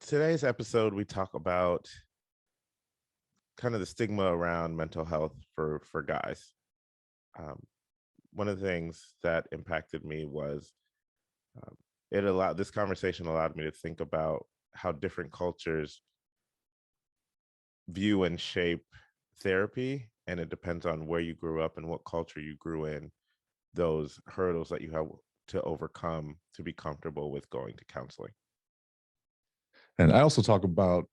Today's episode, we talk about kind of the stigma around mental health for guys. Um, One of the things that impacted me was um, this conversation allowed me to think about how different cultures view and shape therapy, and it depends on where you grew up and what culture you grew in. Those hurdles that you have to overcome to be comfortable with going to counseling. And I also talk about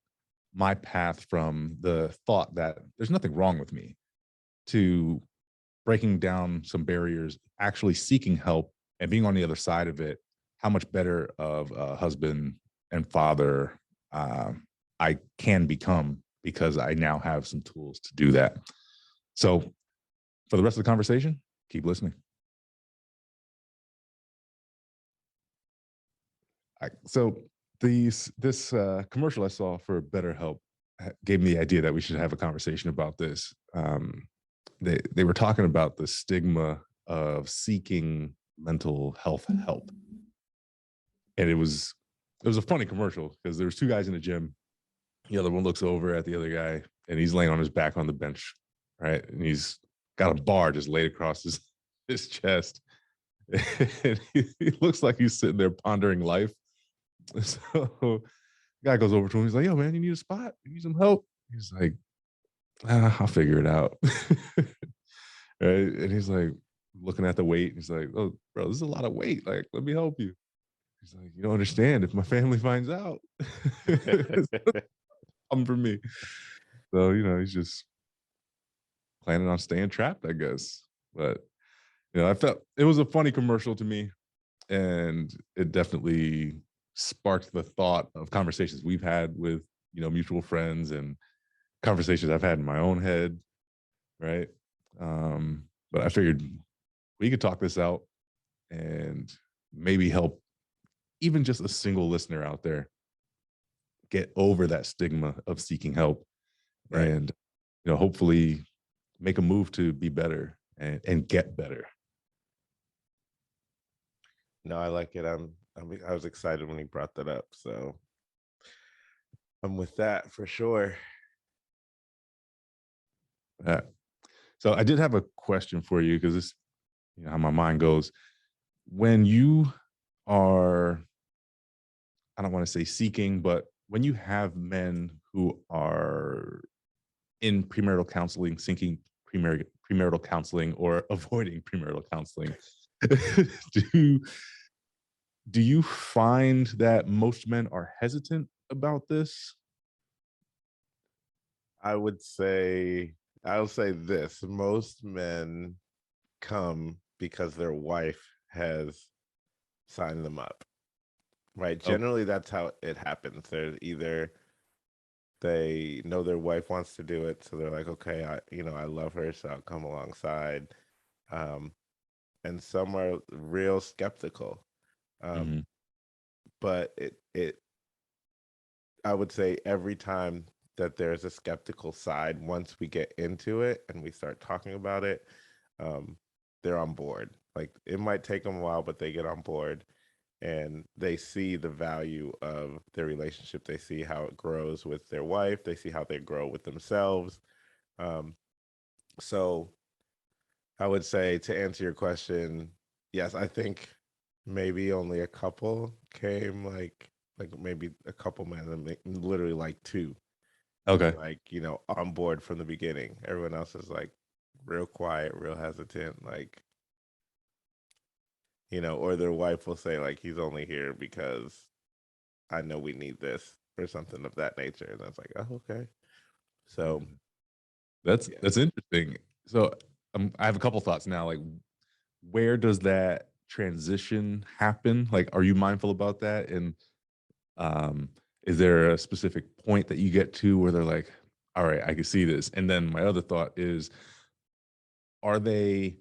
my path from the thought that there's nothing wrong with me to breaking down some barriers, actually seeking help and being on the other side of it, how much better of a husband and father uh, I can become because I now have some tools to do that. So for the rest of the conversation, keep listening. So this commercial I saw for BetterHelp gave me the idea that we should have a conversation about this. They were talking about the stigma of seeking mental health help, and it was a funny commercial because there was two guys in the gym. The other one looks over at the other guy, and he's laying on his back on the bench, right, and he's got a bar just laid across his chest. And he looks like he's sitting there pondering life. So guy goes over to him. He's like, "Yo, man, you need a spot? You need some help?" He's like, "I'll figure it out." Right? And he's like, looking at the weight. He's like, "Oh, bro, this is a lot of weight. Like, let me help you." He's like, "You don't understand. If my family finds out, it's come for me." So, he's just planning on staying trapped, I guess. But, I felt it was a funny commercial to me. And it definitely sparked the thought of conversations we've had with, mutual friends and conversations I've had in my own head. Right. But I figured we could talk this out and maybe help even just a single listener out there get over that stigma of seeking help Right. and, hopefully make a move to be better and get better. No, I like it. I was excited when he brought that up. So I'm with that for sure. Uh, so I did have a question for you because this, how my mind goes. When you are, I don't want to say seeking, but when you have men who are in premarital counseling, seeking premarital counseling, or avoiding premarital counseling, do do you find that most men are hesitant about this? I would say I'll say this. Most men come because their wife has signed them up. Right. Oh, Generally that's how it happens. They're either they know their wife wants to do it, so they're like, okay, I love her, so I'll come alongside. Um, and some are real skeptical. Um, mhm. but it I would say every time that there's a skeptical side, once we get into it and we start talking about it, um, they're on board. Like it might take them a while, but they get on board and they see the value of their relationship. They see how it grows with their wife. They see how they grow with themselves. Um, so I would say to answer your question, yes, I think maybe only a couple came like maybe a couple men, literally like two came Okay. like, on board from the beginning. Everyone else is like real quiet, real hesitant, like, or their wife will say like he's only here because I know we need this or something of that nature. And that's like, oh, okay. So Mhm. That's yeah. that's interesting. So I have a couple thoughts now. Like, where does that transition happen? Like, are you mindful about that? And um, is there a specific point that you get to where they're like, "All right, I can see this." And then my other thought is, are they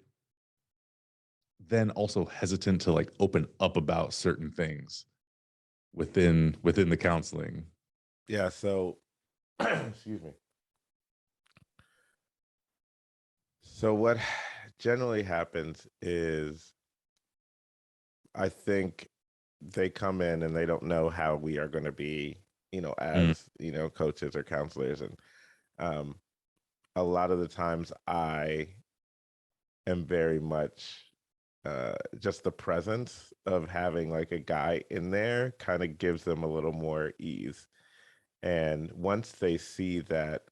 then also hesitant to like open up about certain things within the counseling? Yeah. So excuse me. So what generally happens is I think they come in and they don't know how we are going to be. Mm. as coaches or counselors. And um, a lot of the times I am very much just the presence of having like a guy in there kind of gives them a little more ease. And once they see that,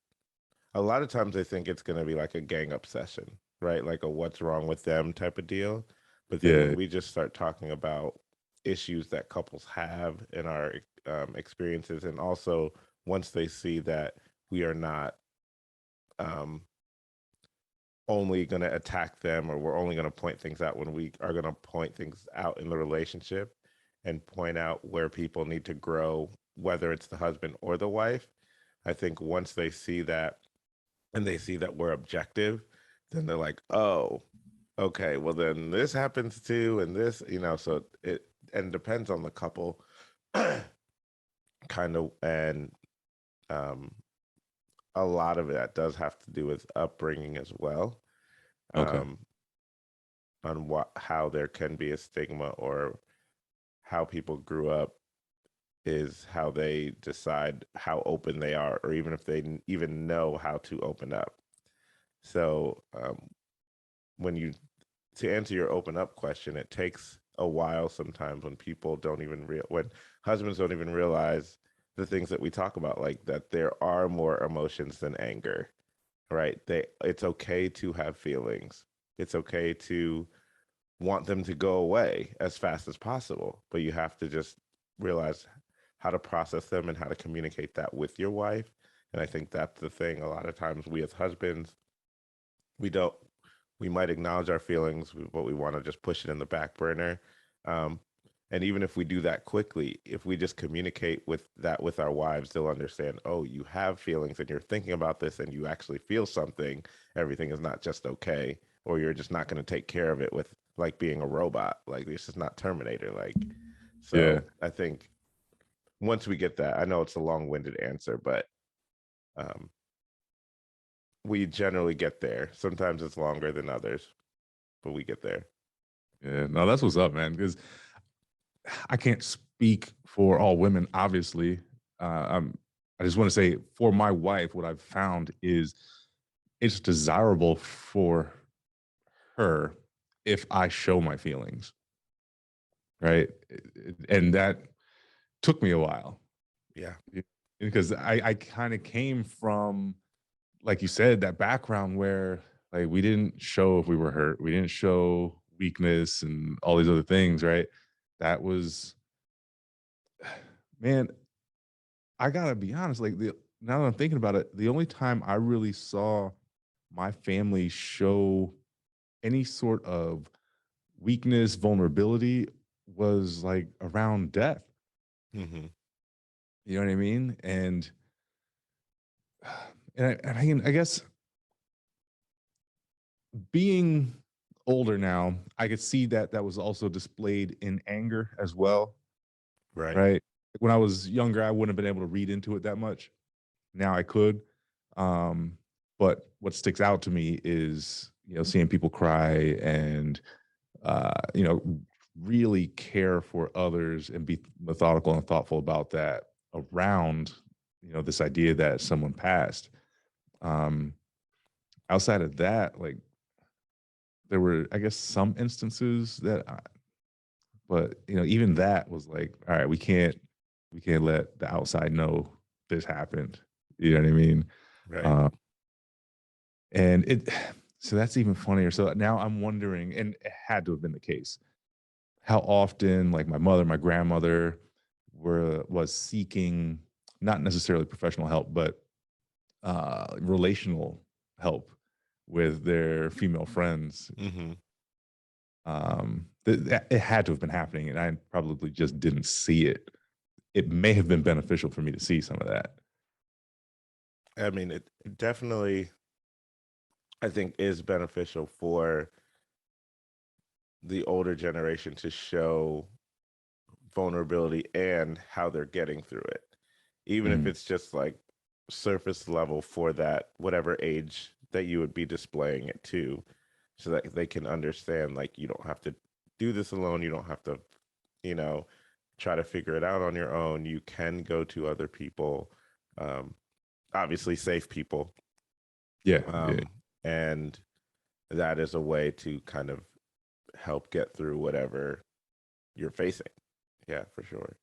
a lot of times they think it's going to be like a gang up session, right? Like a what's wrong with them type of deal. But then Yeah. when we just start talking about issues that couples have in our experiences, and also once they see that we are not um, only going to attack them, or we're only going to point things out when we are going to point things out in the relationship and point out where people need to grow, whether it's the husband or the wife. I think once they see that and they see that we're objective, then they're like, oh, okay, well, then this happens too. And this, so it and depends on the couple kind of. And um, a lot of that does have to do with upbringing as well. Okay. Um, on how there can be a stigma, or how people grew up is how they decide how open they are, or even if they even know how to open up. So when you to answer your open up question, it takes a while sometimes when people don't even when husbands don't even realize the things that we talk about, like that there are more emotions than anger, right? It's okay to have feelings. It's okay to want them to go away as fast as possible, but you have to just realize how to process them and how to communicate that with your wife. And I think that's the thing. A lot of times we as husbands, we don't we might acknowledge our feelings, but we want to just push it in the back burner. um, and even if we do that quickly, if we just communicate with our wives, they'll understand, oh, you have feelings and you're thinking about this and you actually feel something. Everything is not just okay, or you're just not going to take care of it with like being a robot. Like this is not Terminator. Like, Yeah. so I think once we get that, I know it's a long-winded answer, but um, we generally get there. Sometimes it's longer than others, but we get there. Yeah. No, that's what's up, man. Because I can't speak for all women, obviously. I just want to say for my wife, what I've found is it's desirable for her if I show my feelings, right? And that took me a while Yeah. because I kind of came from, like you said, that background where like we didn't show if we were hurt, we didn't show weakness and all these other things, right? That was, man, I gotta be honest. Like now that I'm thinking about it, the only time I really saw my family show any sort of weakness, vulnerability was like around death. Hmm. You know what I mean? And I guess being older now, I could see that that was also displayed in anger as well, Right. right? When I was younger, I wouldn't have been able to read into it that much. Now I could. Um, but what sticks out to me is, seeing people cry and, really care for others and be methodical and thoughtful about that around, this idea that someone passed. Um, Outside of that, like there were, I guess, some instances but even that was like, all right, we can't let the outside know this happened. You know what I mean? Right. Uh, and it, so that's even funnier. So now I'm wondering, and it had to have been the case, how often like my mother, my grandmother was seeking not necessarily professional help, but relational help with their female friends. Hmm. It had to have been happening, and I probably just didn't see it. It may have been beneficial for me to see some of that. I mean, it definitely, I think, is beneficial for the older generation to show vulnerability and how they're getting through it, even if Mm, it's just like surface level for that whatever age that you would be displaying it to, so that they can understand, like, you don't have to do this alone. You don't have to, you know, try to figure it out on your own, you can go to other people, um, obviously safe people, Yeah, yeah. um, and that is a way to kind of help get through whatever you're facing. Yeah, for sure.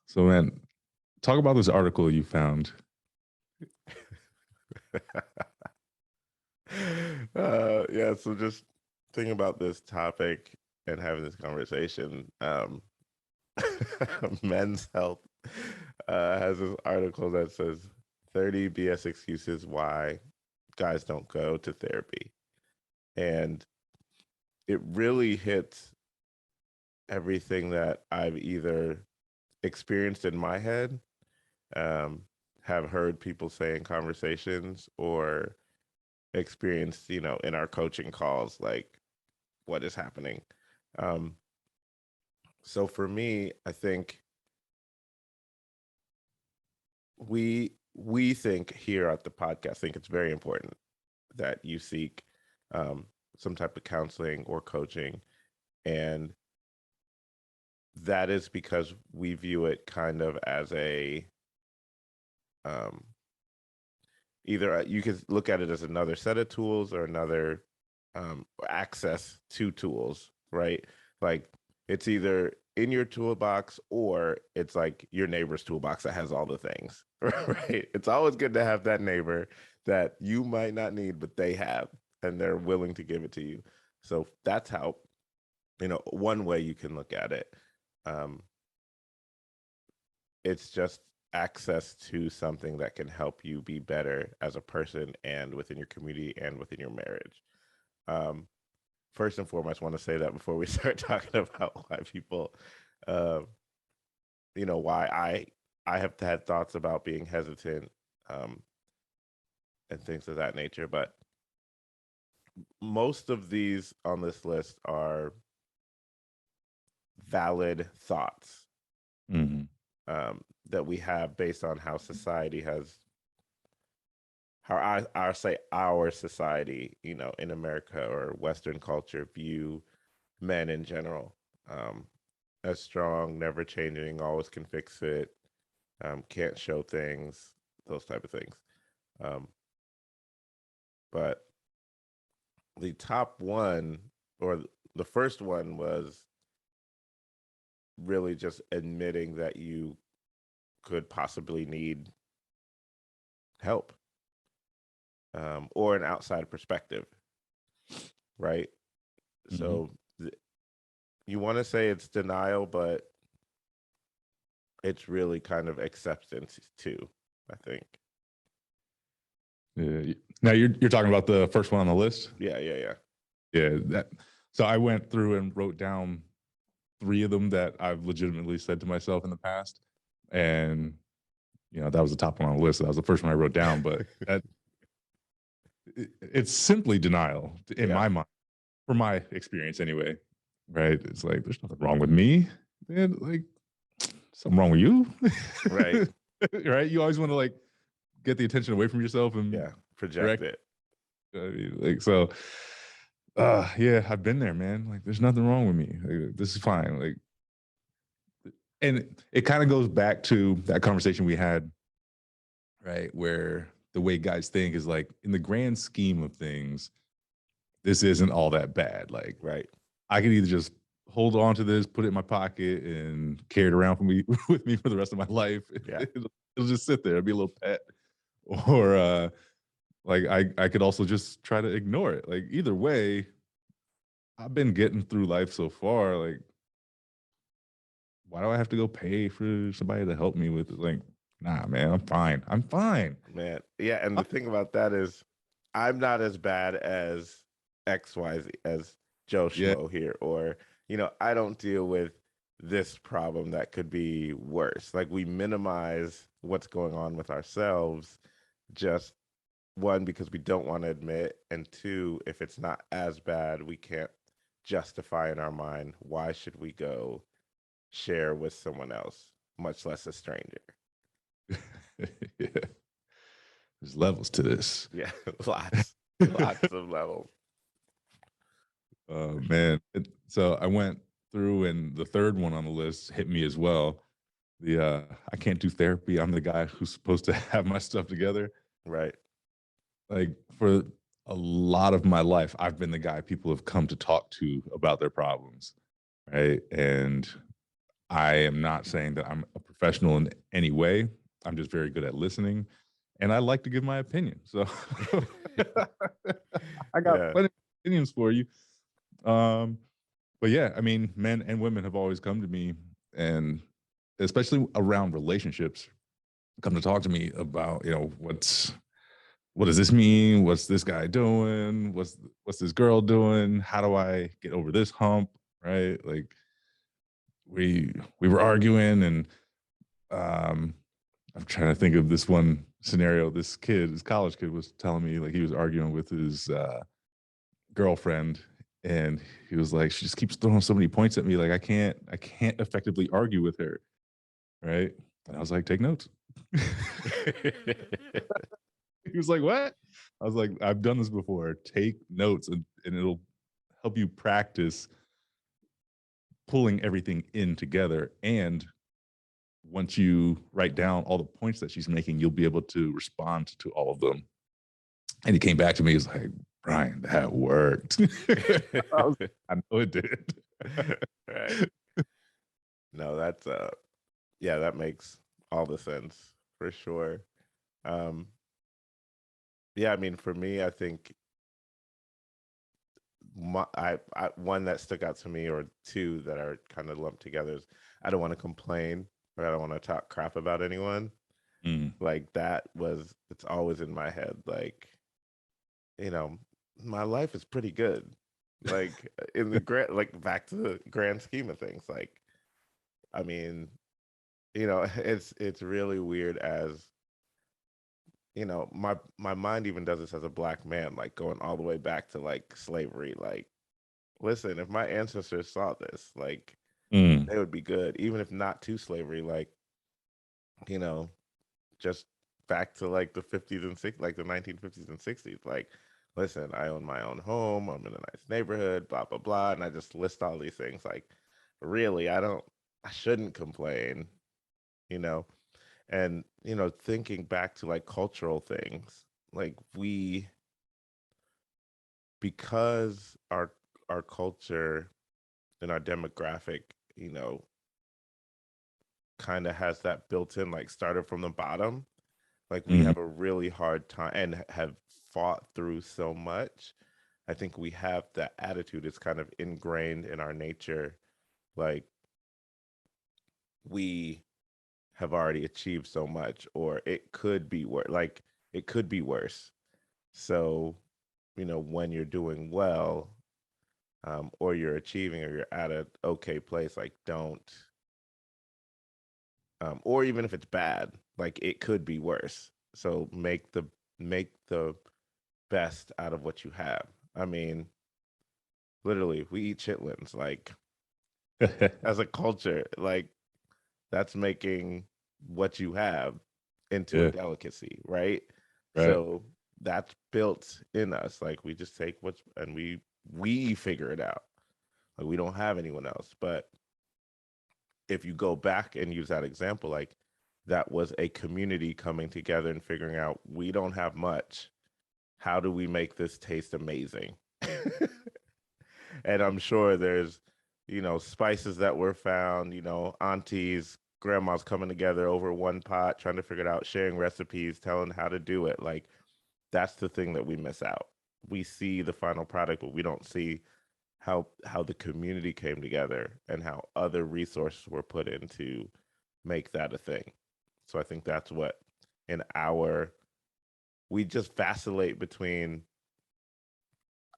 So, man, talk about this article you found. Yeah, so just thinking about this topic and having this conversation, Men's Health has this article that says 30 BS excuses why guys don't go to therapy. And it really hits everything that I've either experienced in my head, um, have heard people say in conversations, or experienced, in our coaching calls, like what is happening. Um, so for me, I think we think here at the podcast think it's very important that you seek um, some type of counseling or coaching, and that is because we view it kind of as a um, either you could look at it as another set of tools or another access to tools, right? Like it's either in your toolbox or it's like your neighbor's toolbox that has all the things, right? It's always good to have that neighbor that you might not need, but they have, and they're willing to give it to you. So that's how, one way you can look at it. Um, it's just access to something that can help you be better as a person and within your community and within your marriage. Um, First and foremost, I want to say that before we start talking about why people, uh, why I have had thoughts about being hesitant, um, and things of that nature. But most of these on this list are valid thoughts, Mhm. that we have based on how society has, how I say our society, in America or Western culture, view men in general, um, as strong, never changing, always can fix it, can't show things, those type of things. Um, but the top one, or the first one, was really just admitting that you could possibly need help, or an outside perspective, right? Mhm. So you want to say it's denial, but it's really kind of acceptance too, I think. Yeah. Now you're talking about the first one on the list. Yeah, yeah, yeah. Yeah. So I went through and wrote down 3 of them that I've legitimately said to myself in the past, and that was the top one on the list. That was the first one I wrote down, but it's simply denial in Yeah, my mind, from my experience anyway. Right? It's like there's nothing wrong with me, man. Like something wrong with you, right. right? You always want to like get the attention away from yourself and Yeah, project direct. it. Like so. Yeah, I've been there, man. Like, there's nothing wrong with me. Like, this is fine. Like, and it kind of goes back to that conversation we had, right? Where the way guys think is like, in the grand scheme of things, this isn't all that bad. Like, Right. I can either just hold on to this, put it in my pocket, and carry it around for me with me for the rest of my life. Yeah. It'll just sit there. It'll be a little pet, or like I could also just try to ignore it. Like either way, I've been getting through life so far. Like, why do I have to go pay for somebody to help me with it? Like, nah, man, I'm fine. I'm fine. Man. Yeah, and the thing about that is I'm not as bad as XYZ, as Joe Yeah. Schmo here, or, I don't deal with this problem that could be worse. Like we minimize what's going on with ourselves, just one, because we don't want to admit, and two, if it's not as bad, we can't justify in our mind why should we go share with someone else, much less a stranger. Yeah. There's levels to this. Yeah, lots of levels. Man. So I went through, and the third one on the list hit me as well. The I can't do therapy. I'm the guy who's supposed to have my stuff together. Right. Like for a lot of my life, I've been the guy people have come to talk to about their problems, right? And I am not saying that I'm a professional in any way. I'm just very good at listening, and I like to give my opinion. So I got Yeah. plenty of opinions for you. Um, but yeah, I mean, men and women have always come to me, and especially around relationships, come to talk to me about, what does this mean? What's this guy doing? What's this girl doing? How do I get over this hump? Right? Like we were arguing, and um I'm trying to think of this one scenario. This college kid was telling me like he was arguing with his girlfriend, and he was like, she just keeps throwing so many points at me. Like I can't effectively argue with her. Right. And I was like, take notes. He was like, what? I was like, I've done this before. Take notes, and it'll help you practice pulling everything in together. And once you write down all the points that she's making, you'll be able to respond to all of them. And he came back to me. He's like, Brian, that worked. I know it did. Right. No, that's yeah, that makes all the sense for sure. Um, yeah, I mean, for me, I think one that stuck out to me, or two that are kind of lumped together, is I don't want to complain, or I don't want to talk crap about anyone. Mm, Like it's always in my head. Like, you know, my life is pretty good. Like in the grand, like back to the grand scheme of things. Like, I mean, it's really weird as my mind even does this as a black man, like going all the way back to like slavery. Like, listen, if my ancestors saw this, like mm, they would be good, even if not to slavery. Like, you know, just back to like the 50s and 60s, like the 1950s and 60s. Like, listen, I own my own home. I'm in a nice neighborhood, blah, blah, blah. And I just list all these things. Like, really, I shouldn't complain, you know? And, thinking back to like cultural things, like because our culture and our demographic, kind of has that built in, like started from the bottom. Like we mm. have a really hard time and have fought through so much. I think we have that attitude. It's kind of ingrained in our nature. Like we have already achieved so much, or it could be worse. Like it could be worse. So, when you're doing well, or you're achieving, or you're at a okay place, like don't, or even if it's bad, like it could be worse. So make the best out of what you have. I mean, literally, we eat chitlins. Like as a culture, like that's making what you have into a Yeah. delicacy, right? Right. So that's built in us. Like we just take what's and we figure it out. Like we don't have anyone else. But if you go back and use that example, like that was a community coming together and figuring out we don't have much. How do we make this taste amazing? And I'm sure there's, spices that were found, aunties, grandmas coming together over one pot, trying to figure it out, sharing recipes, telling how to do it. Like that's the thing that we miss out. We see the final product, but we don't see how the community came together and how other resources were put in to make that a thing. So I think that's what in our we just vacillate between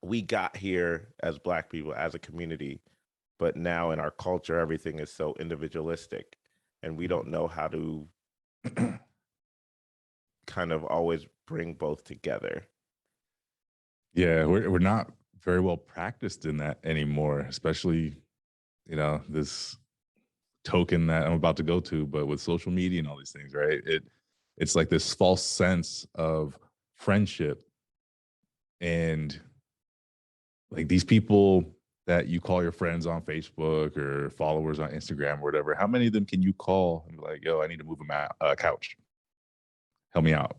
we got here as black people as a community, but now in our culture everything is so individualistic and we don't know how to kind of always bring both together. Yeah, we're not very well practiced in that anymore, especially, this token that I'm about to go to, but with social media and all these things, right? It's like this false sense of friendship, and like these people, that you call your friends on Facebook or followers on Instagram or whatever, how many of them can you call and be like, yo, I need to move a couch. Help me out.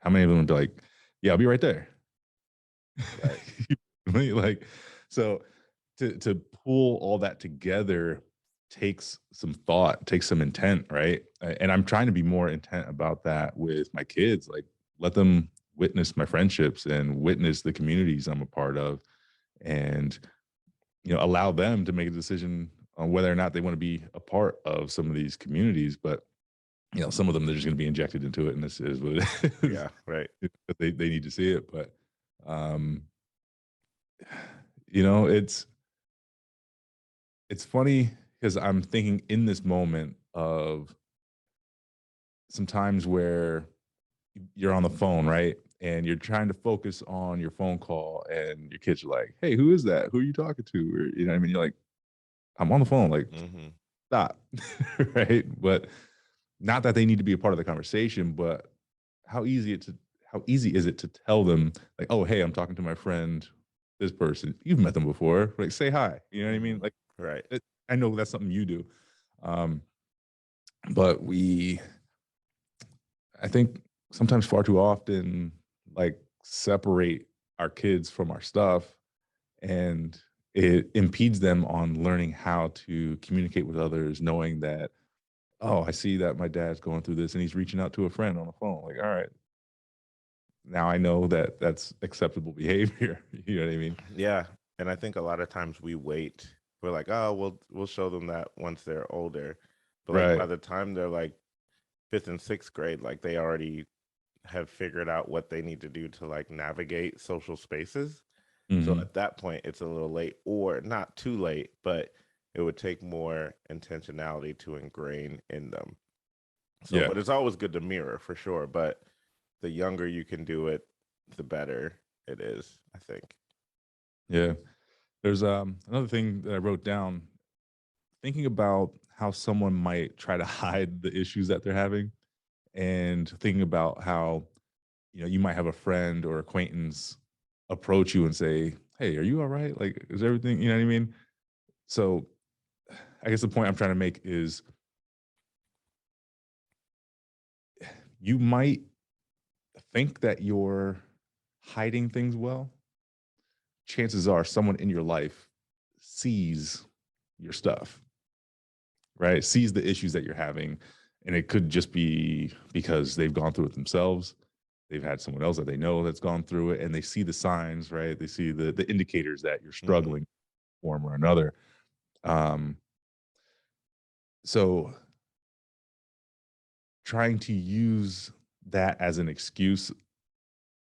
How many of them would be like, yeah, I'll be right there. Right. Like, so to pull all that together takes some thought, takes some intent, right? And I'm trying to be more intent about that with my kids. Like, let them witness my friendships and witness the communities I'm a part of, and allow them to make a decision on whether or not they want to be a part of some of these communities. But some of them, they're just going to be injected into it, and this is what it is. Yeah. Right. They need to see it. But um it's funny because I'm thinking in this moment of sometimes where you're on the phone, right? And you're trying to focus on your phone call, and your kids are like, hey, who is that? Who are you talking to? Or, you know what I mean? You're like, I'm on the phone. Like, Mm-hmm. stop. Right. But not that they need to be a part of the conversation, but how easy is it to tell them, like, oh, hey, I'm talking to my friend, this person. You've met them before. Like, say hi. You know what I mean? Mm-hmm. Like, Right. I know that's something you do. Um, but I think sometimes far too often, like, separate our kids from our stuff, and it impedes them on learning how to communicate with others, knowing that, oh, I see that my dad's going through this and he's reaching out to a friend on the phone. Like, all right, now I know that that's acceptable behavior. You know what I mean? Yeah. And I think a lot of times we wait. We're like, oh, we'll show them that once they're older. But like by Right. the time they're like fifth and sixth grade, like they already have figured out what they need to do to like navigate social spaces. So Hmm. at that point, it's a little late, or not too late, but it would take more intentionality to ingrain in them. So, Yeah. but it's always good to mirror for sure. But the younger you can do it, the better it is, I think. Yeah. There's another thing that I wrote down, thinking about how someone might try to hide the issues that they're having, and thinking about how, you might have a friend or acquaintance approach you and say, hey, are you all right? Like, is everything, you know what I mean? So I guess the point I'm trying to make is, you might think that you're hiding things well. Chances are someone in your life sees your stuff, right? Sees the issues that you're having. And it could just be because they've gone through it themselves. They've had someone else that they know that's gone through it, and they see the signs, right? They see the indicators that you're Mm-hmm. struggling one form or another. Um, so trying to use that as an excuse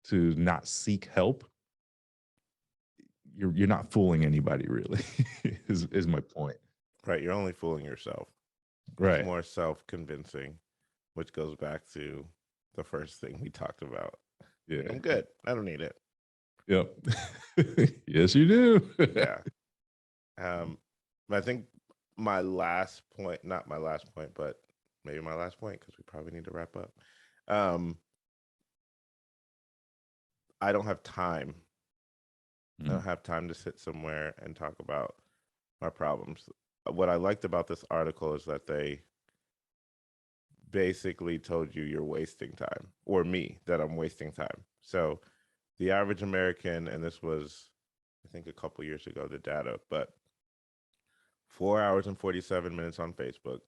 to not seek help, you're not fooling anybody really, is my point. Right. You're only fooling yourself. It's Right. more self convincing, which goes back to the first thing we talked about. Like, Yeah. I'm good. I don't need it. Yep. Yes, you do. Yeah. But I think my last point, not my last point, but maybe my last point, because we probably need to wrap up. Um, I don't have time. I don't Mm, have time to sit somewhere and talk about my problems. What I liked about this article is that they basically told you you're wasting time, or me, that I'm wasting time. So the average American, and this was, I think, a couple years ago, the data, but 4 hours and 47 minutes on Facebook,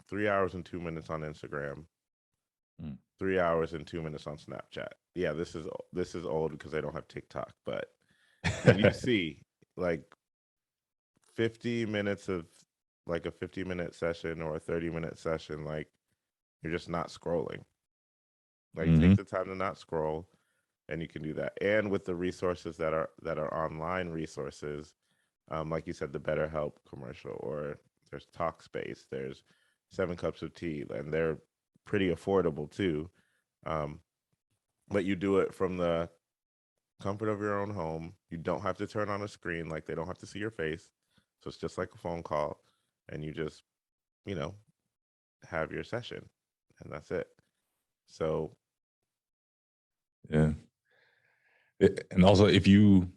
3 hours and 2 minutes on Instagram, mm. 3 hours and 2 minutes on Snapchat. Yeah, this is old because they don't have TikTok, but and you see like 50 minutes of like a 50-minute session or a 30-minute session, like you're just not scrolling. Like take Mhm. the time to not scroll, and you can do that. And with the resources that are online resources, like you said, the BetterHelp commercial, or there's Talkspace, there's Seven Cups of Tea, and they're pretty affordable too. Um, but you do it from the comfort of your own home. You don't have to turn on a screen, like they don't have to see your face. So it's just like a phone call, and you just, you know, have your session, and that's it. So, Yeah. And also, if you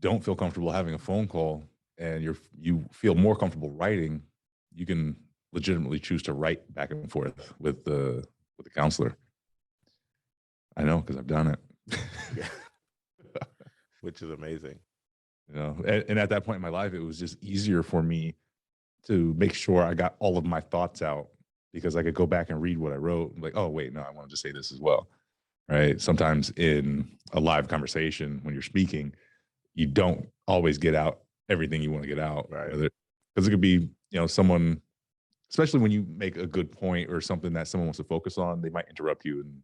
don't feel comfortable having a phone call and you feel more comfortable writing, you can legitimately choose to write back and forth with the counselor. I know because I've done it. Yeah. Which is amazing. You know, and at that point in my life, it was just easier for me to make sure I got all of my thoughts out because I could go back and read what I wrote. Like, oh wait, no, I wanted to say this as well. Right. Sometimes in a live conversation when you're speaking, you don't always get out everything you want to get out, Right. whether because it could be, someone, especially when you make a good point or something that someone wants to focus on, they might interrupt you and,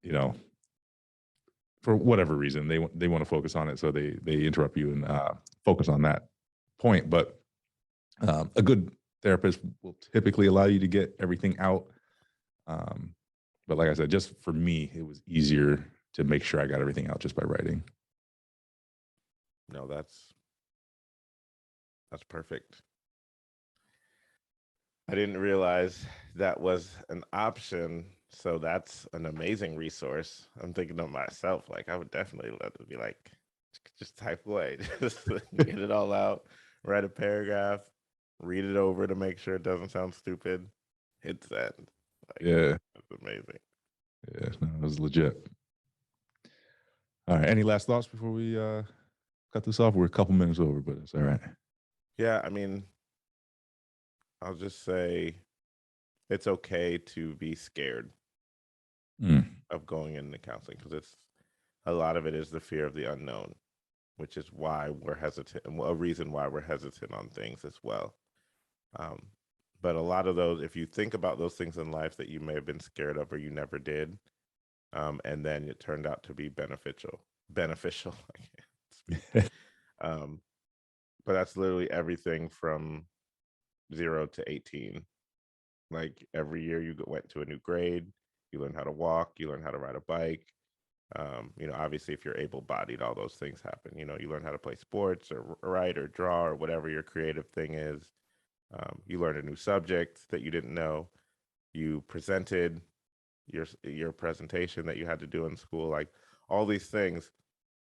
you know, for whatever reason they want to focus on it, so they interrupt you and focus on that point. But a good therapist will typically allow you to get everything out. Um, but like I said, just for me, it was easier to make sure I got everything out just by writing. No, that's perfect. I didn't realize that was an option. So that's an amazing resource. I'm thinking of myself, like I would definitely let it be like, just type away, just get it all out, write a paragraph, read it over to make sure it doesn't sound stupid, hit send. Like Yeah, that's amazing. yeah, no, it was legit. All right, any last thoughts before we cut this off? We're a couple minutes over, but it's all right. Yeah, I mean, I'll just say it's okay to be scared Mm, of going into counseling because it's a lot of it is the fear of the unknown, which is why we're hesitant, and a reason why we're hesitant on things as well. Um, but a lot of those, if you think about those things in life that you may have been scared of or you never did, and then it turned out to be beneficial. I can't speak. Um, but that's literally everything from 0 to 18. Like every year you went to a new grade, you learn how to walk, you learn how to ride a bike. Obviously, if you're able-bodied, all those things happen. You learn how to play sports or write or draw or whatever your creative thing is. You learn a new subject that you didn't know. You presented your presentation that you had to do in school. Like all these things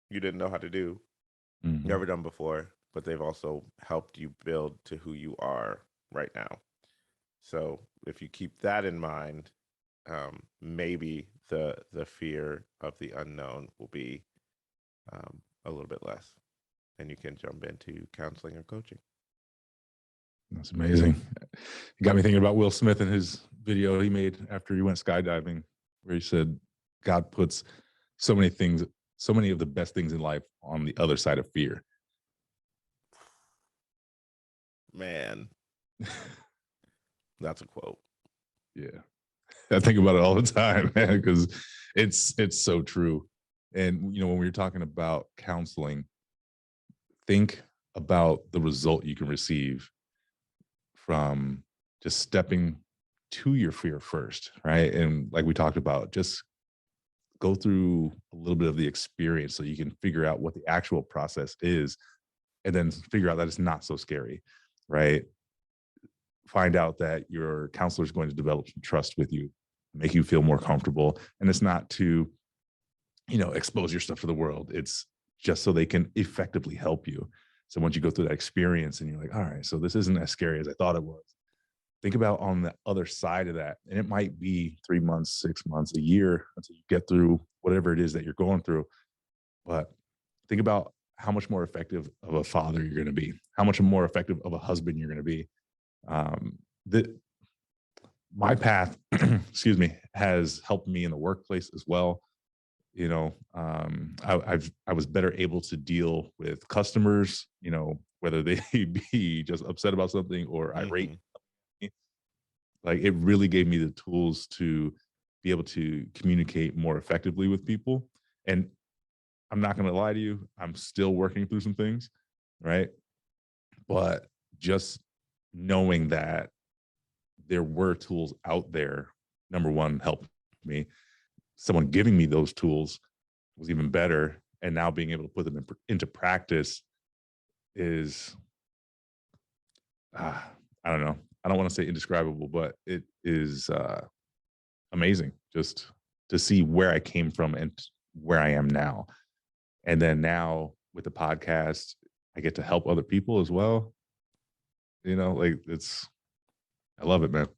you didn't know how to do, mhm. never done before, but they've also helped you build to who you are right now. So if you keep that in mind, maybe the fear of the unknown will be a little bit less, and you can jump into counseling or coaching. That's amazing. You got me thinking about Will Smith and his video he made after he went skydiving, where he said, God puts so many things, so many of the best things in life on the other side of fear. Man, that's a quote. Yeah. I think about it all the time, man, because it's so true. And when we were talking about counseling, think about the result you can receive from just stepping to your fear first, right? And like we talked about, just go through a little bit of the experience so you can figure out what the actual process is and then figure out that it's not so scary, right? Find out that your counselor is going to develop some trust with you, make you feel more comfortable. And it's not to, expose your stuff to the world. It's just so they can effectively help you. So once you go through that experience and you're like, all right, so this isn't as scary as I thought it was. Think about on the other side of that. And it might be 3 months, 6 months, a year until you get through whatever it is that you're going through. But think about how much more effective of a father you're going to be, how much more effective of a husband you're going to be. That my path, excuse me, has helped me in the workplace as well. I was better able to deal with customers, whether they be just upset about something or irate. Hmm. Like it really gave me the tools to be able to communicate more effectively with people. And I'm not going to lie to you, I'm still working through some things, right? But just knowing that there were tools out there, number one, helped me. Someone giving me those tools was even better. And now being able to put them into practice is, I don't know. I don't want to say indescribable, but it is amazing just to see where I came from and where I am now. And then now with the podcast, I get to help other people as well. Like I love it, man.